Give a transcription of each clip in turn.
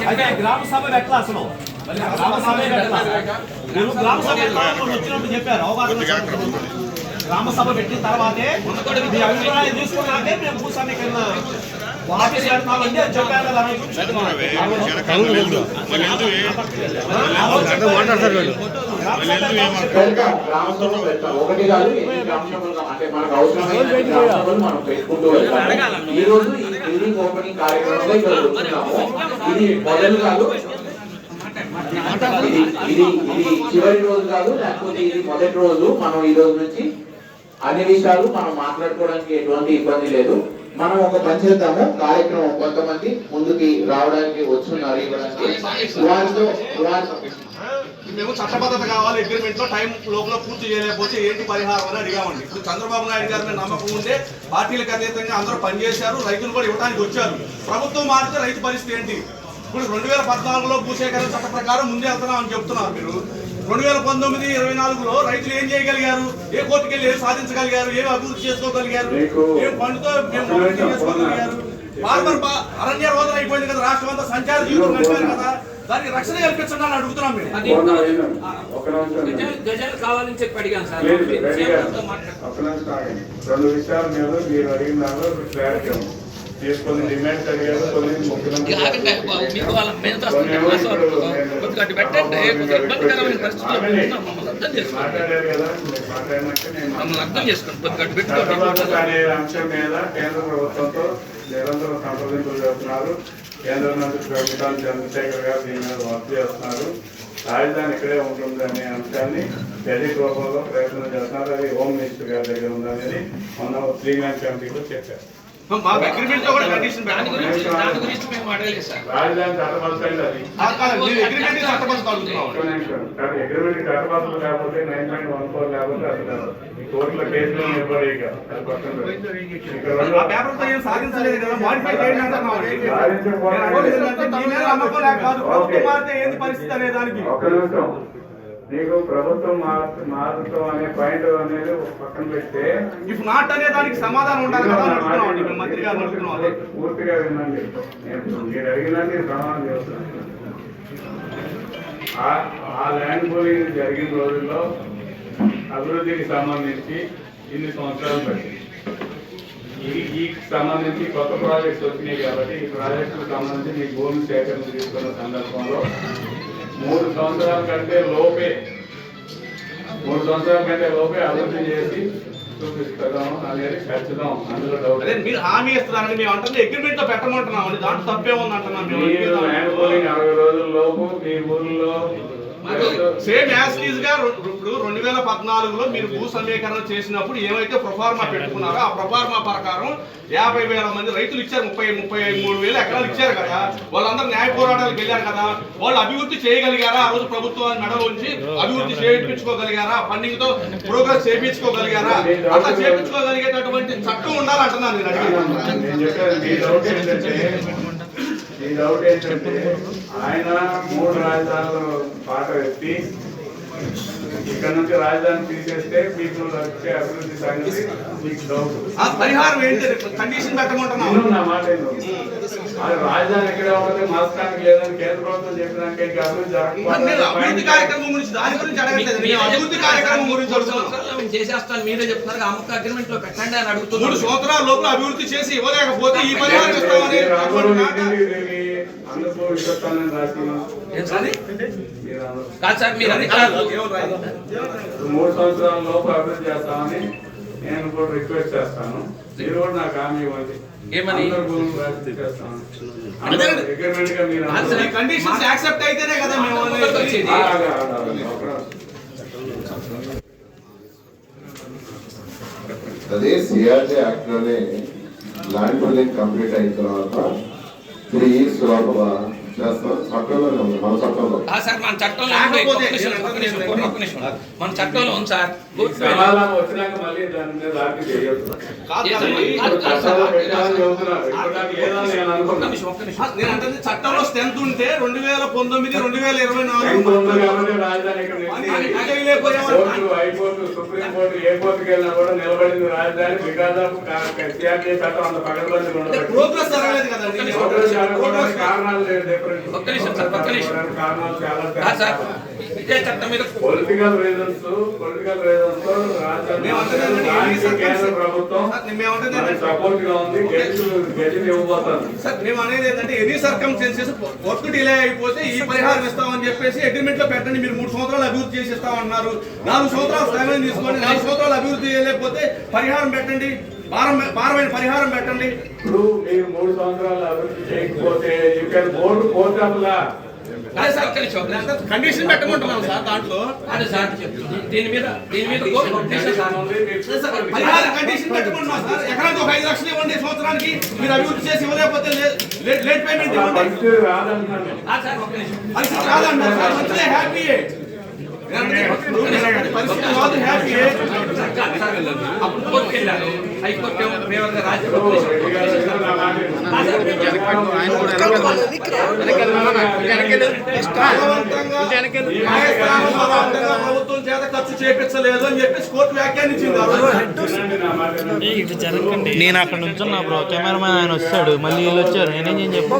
అయితే గ్రామ సభ పెట్టాలి అసలు గ్రామ సభ గ్రామ సభ వచ్చినప్పుడు చెప్పారు అవగాహన గ్రామ సభ పెట్టిన తర్వాతే మీ అభిప్రాయం తీసుకున్నాకే మేము భూస్వామికరణ ఆఫీస్ పెడతామండి అని చెప్పారు కదా ఒకటి కాదు అంటే మనకు అవసరమైన మనం పెట్టుకుంటూ వెళ్తాం. ఈ రోజు ఈ బిల్డింగ్ ఓపెనింగ్ కార్యక్రమంలో ఇక్కడ కూర్చున్నాము. ఇది మొదలు కాదు, ఇది చివరి రోజు కాదు, లేకపోతే ఇది మొదటి రోజు. మనం ఈ రోజు నుంచి అన్ని విషయాలు మనం మాట్లాడుకోవడానికి ఎటువంటి ఇబ్బంది లేదు. మనం ఒక పని చేద్దాము, కార్యక్రమం కొంతమంది ముందుకి రావడానికి వచ్చున్నారు ఇవ్వడానికి. మేము చట్టబద్ధత కావాలి, అగ్రిమెంట్ లో టైం లోపల పూర్తి చేయలేకపోతే ఏంటి పరిహారం అని అడిగామండి. ఇప్పుడు చంద్రబాబు నాయుడు గారి మీద నమ్మకం ఉంటే పార్టీలకు అతీతంగా అందరూ పనిచేశారు, రైతులు కూడా ఇవ్వడానికి వచ్చారు. ప్రభుత్వం మారితే రైతు పరిస్థితి ఏంటి? ఇప్పుడు 2014లో భూసేకరణ చట్ట ప్రకారం ముందే వెళ్తున్నాం అని చెప్తున్నారు మీరు. 2019, 24లో రైతులు ఏం చేయగలిగారు? ఏ కోర్టుకి వెళ్ళి ఏం సాధించగలిగారు? ఏం అభివృద్ధి చేసుకోగలిగారు? ఏం పండుతో మేము చేసుకోగలిగారు? ఫార్మర్ అరణ్య రోదన అయిపోయింది కదా, రాష్ట్రం అంతా సంచార జీవితం నడిపారు కదా, దానికి రక్షణ కల్పించండి అని అడుగుతున్నాం మేము. గజాలు కావాలని చెప్పి అడిగాను సార్. రెండు విషయాల మీద మీరు అడిగిన దానిలో క్లారిటీ ఉంది. కొన్ని డిమాండ్స్ అడిగారు, కొన్ని ముఖ్యమంత్రి మాట్లాడారు కదా, మాట్లాడినట్టు అనే అంశం మీద కేంద్ర ప్రభుత్వంతో నిరంతరం సంప్రదింపులు జరుపుతున్నారు. కేంద్ర మంత్రి ప్రభుత్వాన్ని చంద్రశేఖర్ గారు దీని మీద వర్క్ చేస్తున్నారు. రాజధాని ఇక్కడే ఉంటుంది అనే అంశాన్ని గెజిట్ రూపంలో ప్రయత్నం చేస్తున్నారు. అది హోమ్ మినిస్టర్ గారి దగ్గర ఉందనేది మొన్న 3 మ్యాన్ కమిటీలో చెప్పారు. రాజధాని చట్టబద్ధండి, అది అగ్రిమెంట్ చట్టబద్ధం లేకపోతే 9.14 లేకపోతే అసలు కోర్టుల కేసులో నిలబడేక అది పక్కన సాధించలేదు కదా, మాడిఫై ఒక్క నిమిషం. నీకు ప్రభుత్వం మారుతాం అనే పాయింట్ అనేది పక్కన పెడితే ఇఫ్ నాట్ అనే దానికి సమాధానం ఉండాలి కదా మంత్రి గారు. పూర్తిగా వినండి, మీరు అడిగినది సమాధానం చేస్తున్నాను. ఆ ల్యాండ్ పూలింగ్ జరిగిన రోజుల్లో అభివృద్ధికి సంబంధించి ఇన్ని సంవత్సరాలు పట్టింది. ఈ సంబంధించి కొత్త ప్రాజెక్ట్స్ వచ్చినాయి కాబట్టి ఈ ప్రాజెక్టులకు సంబంధించి మీ భూమి సేకరణ తీసుకున్న సందర్భంలో 3 సంవత్సరాల కంటే లోపే అభివృద్ధి చేసి చూపిస్తాం అనేది ఖచ్చితం. అందులో డౌట్ మీరు హామీ ఇస్తున్నారని మేము అంటే అగ్రిమెంట్ లో పెట్టమంటున్నాం అండి, దాంట్లో తప్పే ఉంది అంటున్నాం. 60 రోజుల లోపు మీ ఊర్లో సేమ్ యాజ్ ఈజ్ గా ఇప్పుడు 2014లో మీరు భూ సమీకరణ చేసినప్పుడు ఏమైతే ప్రొఫార్మా పెట్టుకున్నారో ఆ ప్రొఫార్మా ప్రకారం 50,000 మంది రైతులు ఇచ్చారు, 33,000 ఎకరాలు ఇచ్చారు కదా. వాళ్ళందరూ న్యాయ పోరాటాలకు వెళ్ళారు కదా. వాళ్ళు అభివృద్ధి చేయగలిగారా? ఆ రోజు ప్రభుత్వాన్ని మెడలో ఉంచి అభివృద్ధి చేయించుకోగలిగారా? ఫండింగ్ తో ప్రోగ్రెస్ చేయించుకోగలిగారా? అట్లా చేయించుకోగలిగేటటువంటి చట్టం ఉండాలంటున్నాను నేను ఈ డౌట్ ఏంటంటే ఆయన 3 రాజధానులు పాట ఎత్తి ఇక్కడ నుంచి రాజధాని తీసేస్తే మీకు వచ్చే అభివృద్ధి సంగతి మీకు డౌట్. పరిహారం ఏంటి? కండిషన్ పెట్టమంటున్నాను. నా మాట అది రాజధాని ఎక్కడ ఉంటుంది, మాస్కానికి లేదని కేంద్ర ప్రభుత్వం చెప్పినాక ఇంకా అభివృద్ధి కార్యక్రమం గురించి దాని గురించి అడగట్లేదు. అభివృద్ధి కార్యక్రమం గురించి చేసేస్తాను మీరే చెప్తున్నారు. అమ్మక అగ్రిమెంట్ లో పెట్టండి అని అడుగుతున్నారు. 3 సంవత్సరాల లోపల అభివృద్ధి చేసి ఇవ్వలేకపోతే ఈ పరిహారం ఇస్తామని అందుకు ఇస్తానని రాసినాం. కాదు సార్, మీరు 3 సంవత్సరాల లోపు అభివృద్ధి చేస్తామని నేను కూడా రిక్వెస్ట్ చేస్తాను. మీరు కూడా నాకు హామీ ఇవ్వండి. ఏమని కండిషన్స్ యాక్సెప్ట్ అయితేనే కదా మేము అదే సిఆర్టీ యాక్ట్ లోనే ల్యాండ్ పూలింగ్ కంప్లీట్ అయిన తర్వాత 3 years లోపల చేస్తాం. చట్టంలోనే ఉంది, మన చట్టంలో. సార్ మన చట్టంలో మన చట్టంలో ఉంది సార్. వచ్చినాక మళ్ళీ దాని మీద ఆర్గ్యూ చేయొద్దు. నేను అంటే చట్టంలో స్ట్రెంత్ ఉంటే 2019, 2024 హైకోర్టు, సుప్రీం కోర్టు ఏ కోర్టుకి వెళ్ళినా కూడా నిలబడింది రాజధాని. బికాజ్ ఆఫ్ సిఆర్టీ చట్టం అంత పగడబంది ప్రోగ్రెస్ జరగలేదు కదండి. కారణాలు ఒక్క నిమిషం సార్, ఒక్క నిమిషం. కారణాలు చాలా కాదు సార్, ఇదే చట్టం మీద పొలిటికల్ రీజన్స్ తో కేంద్ర ప్రభుత్వం సపోర్ట్ గా ఉంది, గెలిచి ఇవ్వబోతుంది. సార్ మేము అనేది ఏంటంటే ఎనీ సర్కమ్స్టెన్సెస్ వర్క్ డిలే అయిపోతే ఈ పరిహారం ఇస్తామని చెప్పేసి అగ్రిమెంట్ లో పెట్టండి. మీరు 3 సంవత్సరాలు అభివృద్ధి చేసి ఇస్తామన్నారు. 4 సంవత్సరాలు సమయం తీసుకోండి. 4 సంవత్సరాలు అభివృద్ధి చేయలేకపోతే పరిహారం పెట్టండి, భారమైన పరిహారం పెట్టండి. ఇప్పుడు మీరు 3 సంవత్సరాలు అభివృద్ధి చేయకపోతే you can go to court of law. కాదు సార్, ఒక్క నిమిషం. కండిషన్ పెట్టమంటున్నాం సార్. దాంట్లో అదే సార్, దీని మీద కోర్టు కొట్టేసారు సార్. పరిహారం కండిషన్ పెట్టమంటున్నాం సార్. ఎకరానికి ఒక 5 లక్షలు ఇవ్వండి సంవత్సరానికి. మీరు అభివృద్ధి చేసి ఇవ్వలేకపోతే లేట్ పేమెంట్ ఇవ్వండి. పరిస్థితి రాదంటున్నాను. సార్ ఒక్క నిమిషం. పరిస్థితి రాదన్నారు సార్. మంచిదే, హ్యాపీయే. పరిస్థితి రాదు, హ్యాపీయే. అప్పుడు కోర్టుకు వెళ్ళారు. హైకోర్టు ఏమో ఫేవర్గా రాజ్యం ప్రభుత్వం చేత ఖర్చు చేపించలేదు అని చెప్పేసి కోర్టు వ్యాఖ్యానించింది. నేను అక్కడ నుంచున్నా బ్రో, కెమెరామెన్ ఆయన వస్తాడు, మళ్ళీ వీళ్ళు వచ్చారు, నేనేం చెప్పి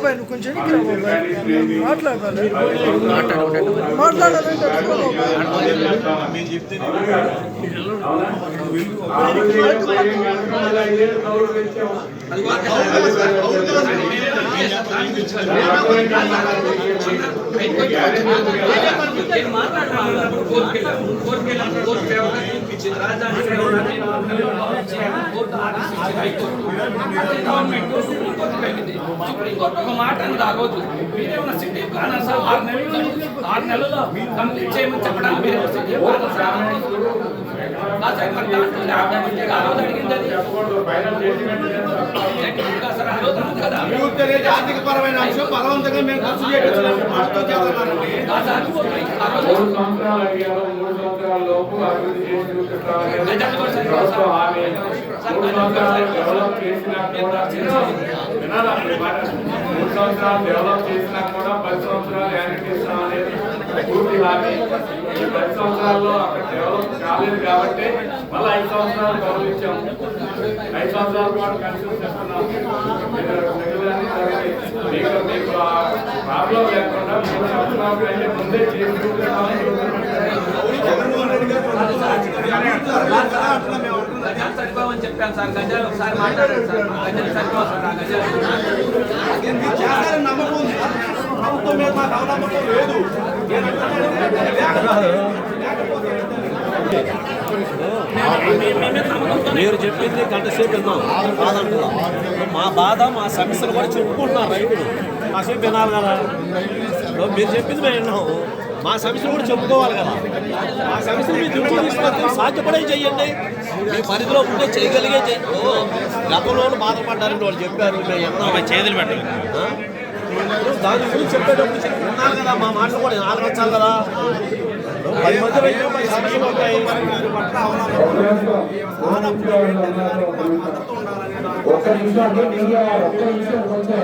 ఒక మాట ఆ రోజు మీరేమన్నా సిటీ ప్లానర్స్ 6 నెలల్లో కంప్లీట్ చేయమని చెప్పడానికి మీరు సిటీ ప్లానర్స్ అభివృద్ధి అనేది ఆర్థిక పరమైన అంశం. బలవంతంగా మేము ఖర్చు చేయించలేము. 3 సంవత్సరాలు అడిగారు. 3 సంవత్సరాల లోపు అభివృద్ధి చేసి చూపిస్తామని ప్రభుత్వం హామీ. 3 సంవత్సరాలు డెవలప్ చేసినా కూడా వినాలి మాట. 3 సంవత్సరాలు డెవలప్ చేసినా కూడా 10 సంవత్సరాలు గ్యారెంటీ ఇస్తామనేది పూర్తి హామీ. ఈ 10 సంవత్సరాల్లో అక్కడ డెవలప్ కాలేదు కాబట్టి మళ్ళీ 5 సంవత్సరాలు గౌరవించాం. 5 సంవత్సరాల పాటు కన్సల్ట్ చేస్తున్నాం. మీకు ప్రాబ్లం లేకుండా 3 సంవత్సరాల కంటే ముందే చేసి జగన్మోహన్ రెడ్డి గారు సరిపోవని చెప్పాను సార్. గజాలు ఒకసారి మాట్లాడారు సార్. గజాలు సరిపోవు సార్. ఆ గజాలు మీరు చేస్తారని నమ్మకం ఉంది. ప్రభుత్వం మీద మాకు అవనమ్మకం లేదు. మీరు చెప్పింది గంట సేపు విన్నాం, కాదంటున్నాం. మా బాధ మా సమస్యలు కూడా చెప్పుకుంటున్నారు రైతులు. కాసేపు వినాలి కదా. మీరు చెప్పింది మేము విన్నాము, మా సమస్యలు కూడా చెప్పుకోవాలి కదా. మా సమస్యలు మీరు దృష్టి తీసుకొస్తే సాధ్యపడే చెయ్యండి. మీ పరిధిలో ఉంటే చేయగలిగే గతంలో బాధపడ్డారని వాళ్ళు చెప్పారు. మేము ఎన్నో చేతులు పెట్టాలి. దాని గురించి చెప్పేటప్పుడు విన్నారు కదా. మా మాటలు కూడా ఆలోచించాలి కదా. 10 మంది రైతులు 10 సమస్యలు ఉంటాయి. ఒక్క నిమిషం అండి, మీడియా ఒక్క నిమిషం కొంచెం